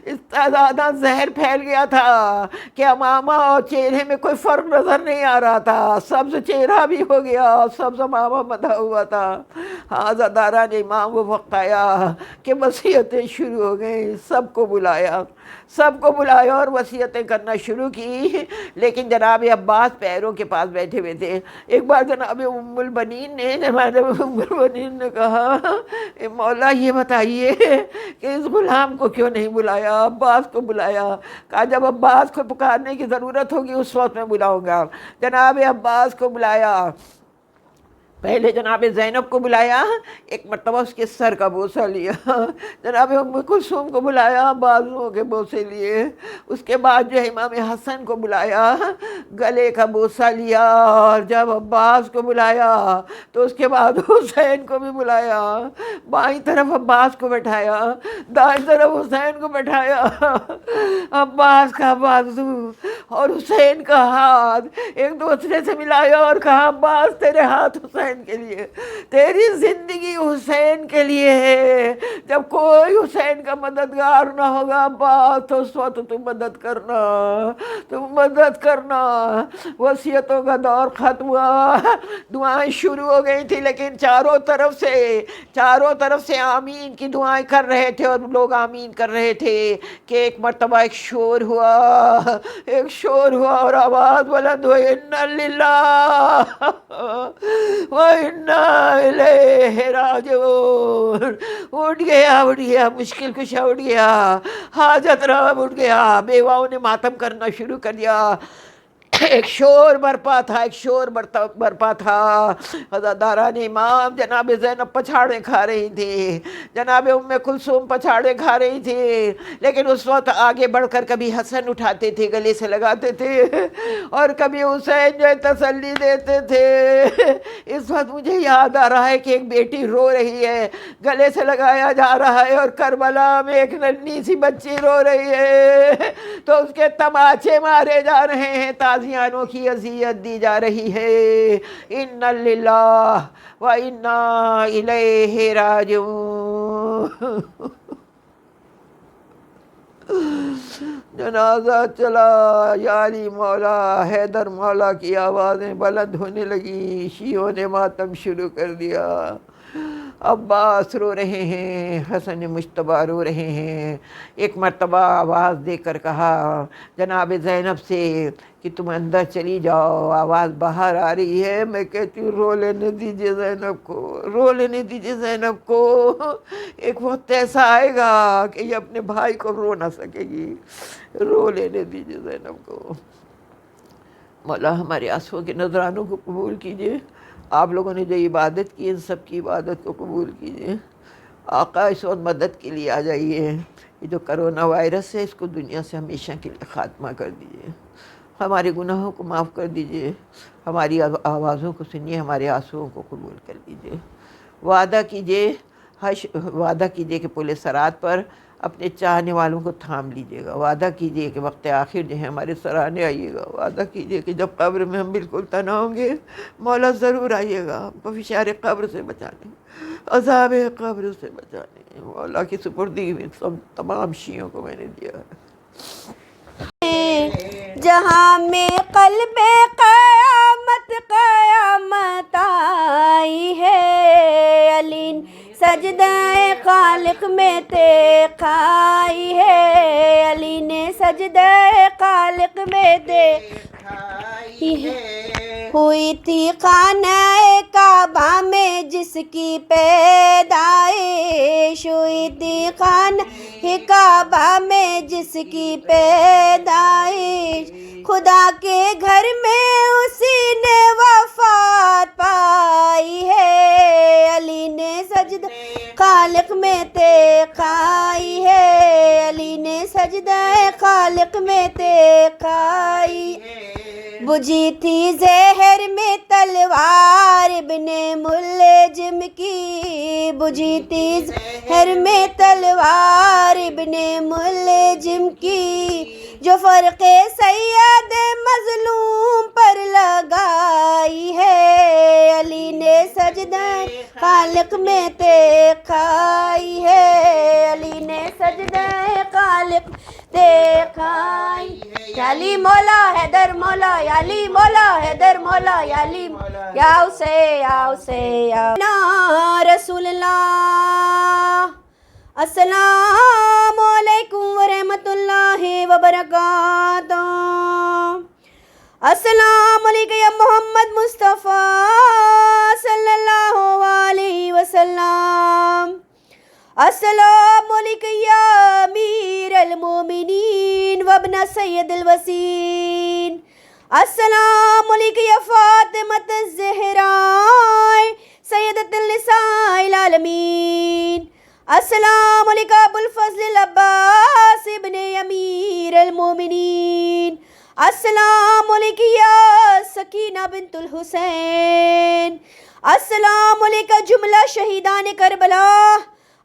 اتنا زیادہ زہر پھیل گیا تھا کہ امامہ اور چہرے میں کوئی فرق نظر نہیں آ رہا تھا، سبز چہرہ بھی ہو گیا، سبز امامہ بندھا ہوا تھا۔ داران امام، وہ وقت آیا کہ وصیتیں شروع ہو گئیں، سب کو بلایا اور وصیتیں کرنا شروع کی۔ لیکن جناب عباس پیروں کے پاس بیٹھے ہوئے تھے۔ ایک بار جناب ام البنین نے کہا مولا یہ بتائیے کہ اس غلام کو کیوں نہیں بلایا، عباس کو بلایا؟ کہا جب عباس کو پکارنے کی ضرورت ہوگی اس وقت میں بلاؤں گا۔ جناب عباس کو بلایا، پہلے جناب زینب کو بلایا، ایک مرتبہ اس کے سر کا بوسہ لیا، جناب ام کلثوم کو بلایا، بازوؤں کے بوسے لیے، اس کے بعد جو ہے امام حسن کو بلایا، گلے کا بوسہ لیا، اور جب عباس کو بلایا تو اس کے بعد حسین کو بھی بلایا، بائیں طرف عباس کو بٹھایا، دائیں طرف حسین کو بٹھایا، عباس کا بازو اور حسین کا ہاتھ ایک دوسرے سے ملایا اور کہا عباس تیرے ہاتھ حسین کے لیے، تیری زندگی حسین کے لیے ہے، جب کوئی حسین کا مددگار نہ ہوگا عباس تو اس وقت تم مدد کرنا۔ وصیتوں کا دور ختم ہوا، دعائیں شروع ہو گئی تھی، لیکن چاروں طرف سے آمین کی دعائیں کر رہے تھے اور لوگ آمین کر رہے تھے کہ ایک مرتبہ ایک شور ہوا اور آواز بلند ہوئی، انا للہ وَإِنَّا إِلَيْهِ رَاجِعُونَ۔ اٹھ گیا مشکل کشا اٹھ گیا، حاجت روا اٹھ گیا، بیواؤں نے ماتم کرنا شروع کر دیا، ایک شور برپا تھا، ایک شور برپا تھا۔ عزاداران امام جناب زینب پچھاڑے کھا رہی تھی، جناب ام کلثوم پچھاڑے کھا رہی تھی، لیکن اس وقت آگے بڑھ کر کبھی حسن اٹھاتے تھے، گلے سے لگاتے تھے، اور کبھی حسین جو ہے تسلی دیتے تھے۔ اس وقت مجھے یاد آ رہا ہے کہ ایک بیٹی رو رہی ہے، گلے سے لگایا جا رہا ہے، اور کربلا میں ایک ننھی سی بچی رو رہی ہے، تو اس کے تماچے مارے جا رہے ہیں، تازیانوں کی اذیت دی جا رہی ہے۔ اِنَّا لِلَّهِ وَإِنَّا إِلَيْهِ رَاجِعُونَ۔ جنازہ چلا، یا علی مولا، حیدر مولا کی آوازیں بلند ہونے لگیں، شیعوں نے ماتم شروع کر دیا۔ عباس رو رہے ہیں، حسن مجتبیٰ رو رہے ہیں۔ ایک مرتبہ آواز دے کر کہا جناب زینب سے کہ تم اندر چلی جاؤ، آواز باہر آ رہی ہے۔ میں کہتی ہوں رو لینے دیجیے زینب کو، رو لینے دیجیے زینب کو، ایک وقت ایسا آئے گا کہ یہ اپنے بھائی کو رو نہ سکے گی، رو لینے دیجیے زینب کو۔ مولا ہمارے آنسوؤں کے نذرانوں کو قبول کیجیے، آپ لوگوں نے جو عبادت کی ان سب کی عبادت کو قبول کیجیے۔ آقا اس وقت مدد کے لیے آ جائیے، یہ جو کرونا وائرس ہے اس کو دنیا سے ہمیشہ کے لیے خاتمہ کر دیجیے، ہمارے گناہوں کو معاف کر دیجیے، ہماری آوازوں کو سنیے، ہمارے آنسوؤں کو قبول کر لیجیے۔ وعدہ کیجیے کہ پل صراط پر اپنے چاہنے والوں کو تھام لیجیے گا، وعدہ کیجیے کہ وقت آخر جو ہے ہمارے سراہنے آئیے گا، وعدہ کیجیے کہ جب قبر میں ہم بالکل تنہا ہوں گے مولا ضرور آئیے گا، ہم کو فشار قبر سے بچانے، عذاب قبر سے بچانے۔ مولا کی سپردی میں تمام شیعوں کو میں نے دیا ہے۔ جہاں میں قلب قیامت قیامت آئی ہے، علی سجدہ خالق میں دیکھائی ہے، علی نے سجدہ خالق میں دیکھائی ہے۔ ہوئی تھی خانہ کعبہ میں جس کی پیدائش، ہوئی تھی خانہ کعبہ میں جس کی پیدائش، خدا کے گھر میں اسی نے وفات پائی ہے، علی نے سجدہ خالق میں دیکھائی ہے، علی نے سجدہ خالق میں دیکھائی ہے۔ بجھی تھی زہر میں تلوار ابن ملجم کی، بجھی تھی زہر میں تلوار ابن ملجم کی، جو فرق سید مظلوم پر لگائی ہے، علی نے سجدہ خالق میں دیکھائی ہے، علی نے سجدہ خالق دیکھائی ہے۔ یا علی مولا حیدر مولا، یا علی مولا حیدر مولا، یا علی یا حسین یا حسین یا رسول اللہ۔ السلام علیکم ورحمۃ اللہ وبرکاتہ۔ السلام علیکم یا محمد مصطفیٰ صلی اللہ علیہ وسلم۔ السلام علیکم یا امیر المومنین وابن سید الوسین۔ السلام علیکم یا فاطمۃ الزہراء سیدۃ النساء العالمین۔ السلام علیکم ابو الفضل العباس ابن امیر المومنین۔ السلام علیکم یا سکینہ بنت الحسین۔ السلام علیکم جملہ شہیدان کربلا،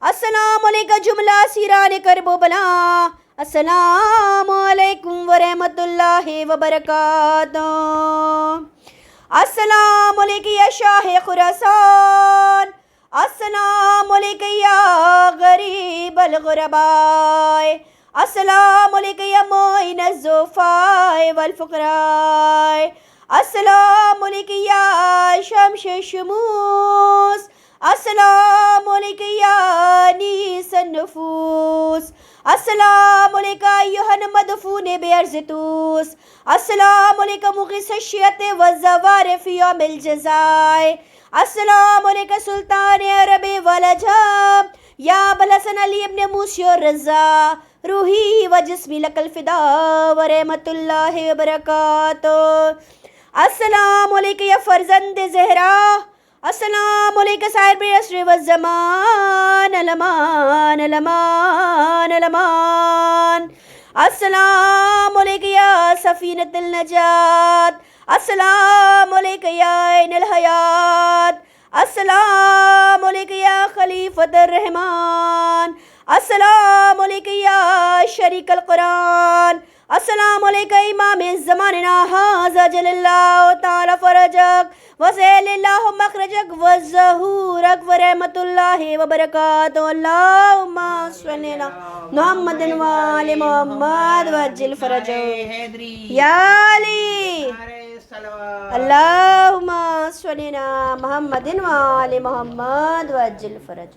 السلام علیکم جملہ اسیران کربلا، السلام علیکم ورحمۃ اللہ وبرکاتہ۔ السلام علیکم یا شاہ خراسان، السلام علیکم یا غریب الغرباء، السلام علیکم یا معین الضعفاء والفقراء، السلام علیکم یا شمس الشموس، السلام علیکم یا انیس النفوس، السلام علیکم ایھا المدفون بعرض طوس، السلام علیکم مغیث الشیعۃ والزوار فی یوم الجزاء، السلام علیکم سلطان عرب والعجم یا ابو الحسن علی ابن موسی الرضا، روحی و جسمی لک الفدا و رحمت اللہ وبرکاتہ. السلام علیکم یا فرزند زہرا، السلام علیکم صاحب العصر والزمان، الامان الامان الامان. السلام علیکم یا سفینۃ النجات، السلام علیکم یا عین الحیات، السلام علیکم یا خلیفۃ الرحمن، السلام علیکم یا شریک القرآن، السلام علیکم امام زماننا ھذا جل اللہ تعالی فرجک وسہل اللہ مخرجک وظہورک ورحمۃ اللہ وبرکاتہ. اللہم صلی علی محمد وآل محمد وعجل فرجک یا علی. اللہم صلی علی محمد وآل محمد وعجل فرجک.